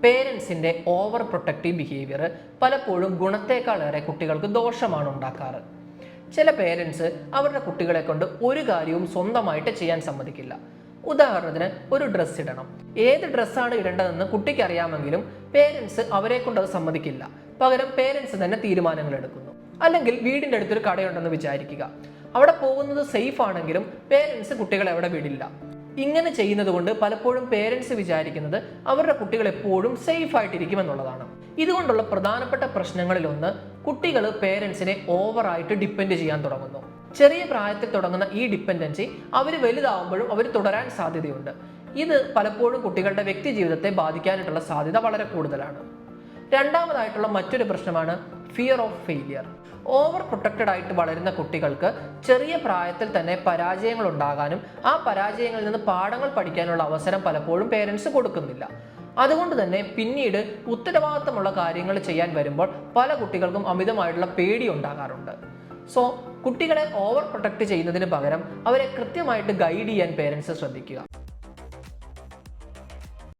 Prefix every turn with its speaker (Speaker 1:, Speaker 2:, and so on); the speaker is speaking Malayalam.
Speaker 1: പേരൻസിൻ്റെ ഓവർ പ്രൊട്ടക്റ്റീവ് ബിഹേവിയർ പലപ്പോഴും ഗുണത്തേക്കാളേറെ കുട്ടികൾക്ക് ദോഷമാണ് ഉണ്ടാക്കാറ്. ചില പേരൻസ് അവരുടെ കുട്ടികളെ കൊണ്ട് ഒരു കാര്യവും സ്വന്തമായിട്ട് ചെയ്യാൻ സമ്മതിക്കില്ല. ഉദാഹരണത്തിന്, ഒരു ഡ്രസ്സ് ഇടണം. ഏത് ഡ്രസ്സാണ് ഇടേണ്ടതെന്ന് കുട്ടിക്ക് അറിയാമെങ്കിലും പേരൻസ് അവരെ കൊണ്ട് അത് സമ്മതിക്കില്ല. പകരം പേരൻസ് തന്നെ തീരുമാനങ്ങൾ എടുക്കുന്നു. അല്ലെങ്കിൽ വീടിൻ്റെ അടുത്തൊരു കടയുണ്ടെന്ന് വിചാരിക്കുക. അവിടെ പോകുന്നത് സേഫ് ആണെങ്കിലും പേരൻസ് കുട്ടികളെ അവിടെ വിടില്ല. ഇങ്ങനെ ചെയ്യുന്നത് കൊണ്ട് പലപ്പോഴും പേരൻസ് വിചാരിക്കുന്നത് അവരുടെ കുട്ടികൾ എപ്പോഴും സേഫ് ആയിട്ടിരിക്കുമെന്നുള്ളതാണ്. ഇതുകൊണ്ടുള്ള പ്രധാനപ്പെട്ട പ്രശ്നങ്ങളിലൊന്ന്, കുട്ടികൾ പേരൻസിനെ ഓവറായിട്ട് ഡിപ്പെൻഡ് ചെയ്യാൻ തുടങ്ങുന്നു. ചെറിയ പ്രായത്തിൽ തുടങ്ങുന്ന ഈ ഡിപ്പെൻഡൻസി അവർ വലുതാവുമ്പോഴും അവർ തുടരാൻ സാധ്യതയുണ്ട്. ഇത് പലപ്പോഴും കുട്ടികളുടെ വ്യക്തി ജീവിതത്തെ ബാധിക്കാനായിട്ടുള്ള സാധ്യത വളരെ കൂടുതലാണ്. രണ്ടാമതായിട്ടുള്ള മറ്റൊരു പ്രശ്നമാണ് fear of failure. Over protected ആയിട്ട് വളരുന്ന കുട്ടികൾക്ക് ചെറിയ പ്രായത്തിൽ തന്നെ പരാജയങ്ങൾ ഉണ്ടാകാനും ആ പരാജയങ്ങളിൽ നിന്ന് പാഠങ്ങൾ പഠിക്കാനുള്ള അവസരം പലപ്പോഴും പേരൻസ് കൊടുക്കുന്നില്ല. അതുകൊണ്ട് തന്നെ പിന്നീട് ഉത്തരവാദിത്തമുള്ള കാര്യങ്ങൾ ചെയ്യാൻ വരുമ്പോൾ പല കുട്ടികൾക്കും അമിതമായിട്ടുള്ള പേടി ഉണ്ടാകാറുണ്ട്. സോ കുട്ടികളെ ഓവർ പ്രൊട്ടക്റ്റ് ചെയ്യുന്നതിന് പകരം അവരെ കൃത്യമായിട്ട് ഗൈഡ് ചെയ്യാൻ പേരൻസ് ശ്രദ്ധിക്കുക.